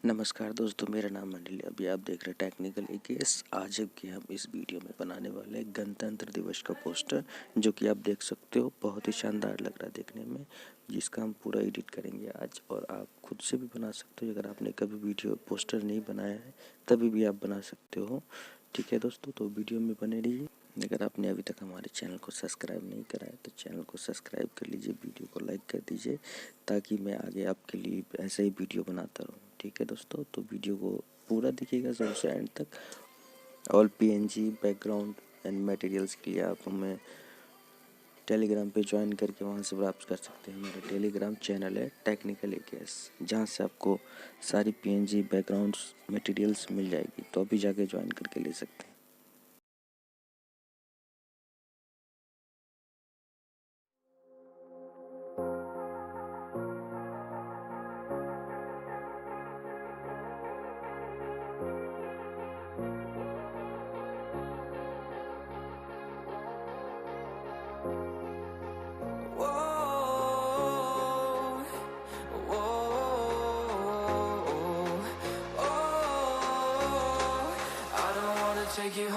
नमस्कार दोस्तों, मेरा नाम मंडली। अभी आप देख रहे हैं टेक्निकल केस। आज के हम इस वीडियो में बनाने वाले हैं गणतंत्र दिवस का पोस्टर, जो कि आप देख सकते हो बहुत ही शानदार लग रहा है देखने में, जिसका हम पूरा एडिट करेंगे आज। और आप खुद से भी बना सकते हो, अगर आपने कभी वीडियो पोस्टर नहीं बनाया है तभी भी आप बना सकते हो। ठीक है दोस्तों, तो वीडियो में बने रहिए। अगर आपने अभी तक हमारे चैनल को सब्सक्राइब नहीं करा है तो चैनल को सब्सक्राइब कर लीजिए, वीडियो को लाइक कर दीजिए, ताकि मैं आगे आपके लिए ऐसे ही वीडियो बनाता रहूँ। ठीक है दोस्तों, तो वीडियो को पूरा देखिएगा शुरू से एंड तक। All PNG background and materials के लिए आप हमें टेलीग्राम पे ज्वाइन करके वहाँ से प्राप्त कर सकते हैं। हमारा टेलीग्राम चैनल है टेक्निकल केस, जहाँ से आपको सारी पीएनजी बैकग्राउंड्स मटेरियल्स मिल जाएगी, तो अभी जाके ज्वाइन करके ले सकते हैं। Take you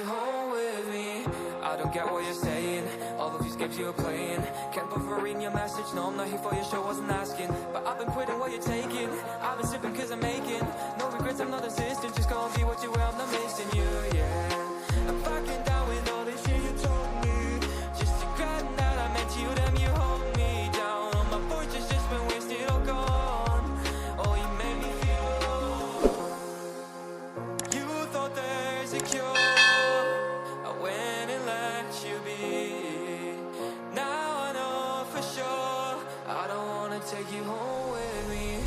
home with me. I don't get what you're saying, all of these games you're playing. Can't bother reading your message, no I'm not here for your show, wasn't asking. But I've been quitting what you're taking, I've been sipping cause I'm making no regrets, I'm not insistent, just gonna be what you were, I'm not missing you, yeah. I'm fucking down with all this shit you told me, just regretting that I meant you, damn you hold me down. All my fortune's just been wasted, all gone. Oh, you made me feel alone. You thought there's a cure, take you home with me.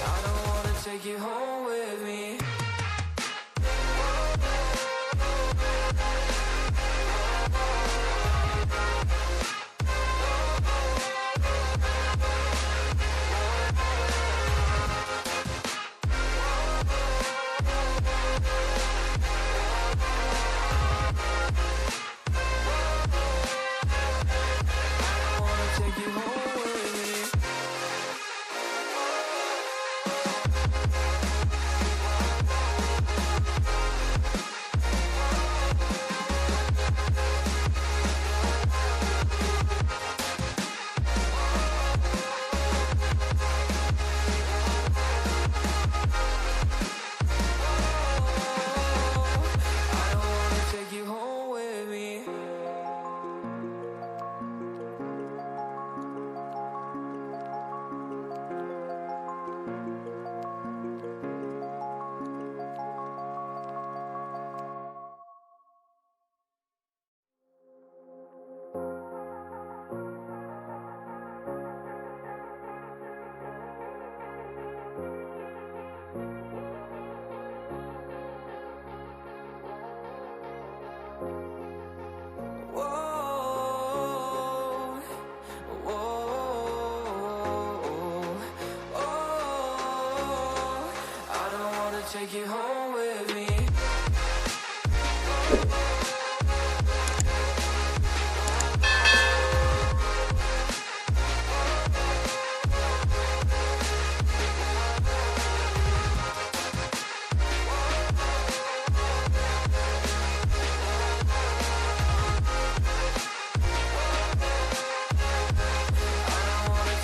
I don't wanna take you home with me.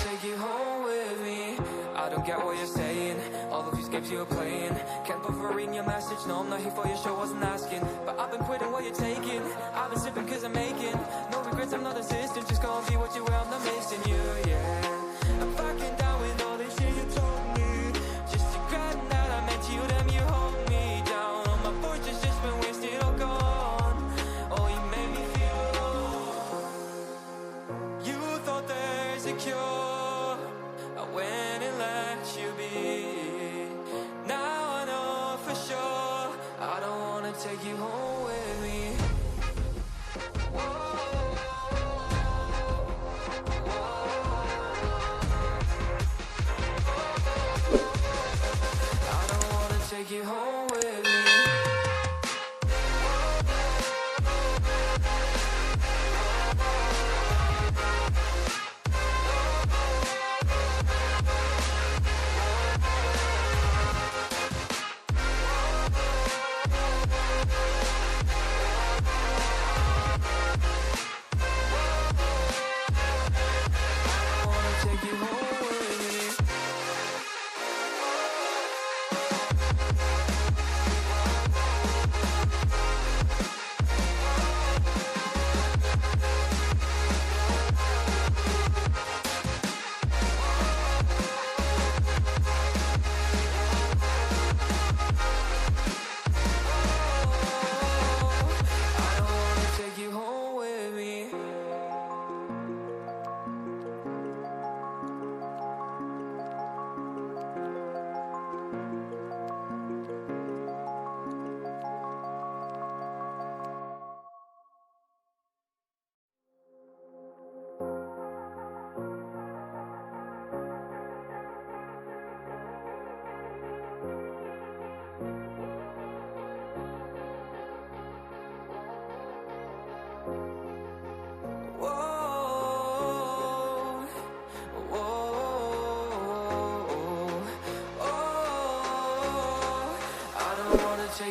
Take you home with me. I don't get what you're saying, all of these games you're playing. Can't bother reading your message, no I'm not here for your show, wasn't asking. But I've been quitting what you're taking, I've been sipping cause I'm making no regrets, I'm not insistent, just gonna be what you were, I'm not missing you, yeah. I'm fucking down with all this shit you told me, just regretting that I meant you, damn you hold me down. All my fortune's just been wasted, all gone. Oh, you made me feel alone. You thought there's a cure,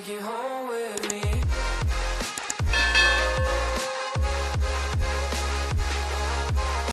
take it home.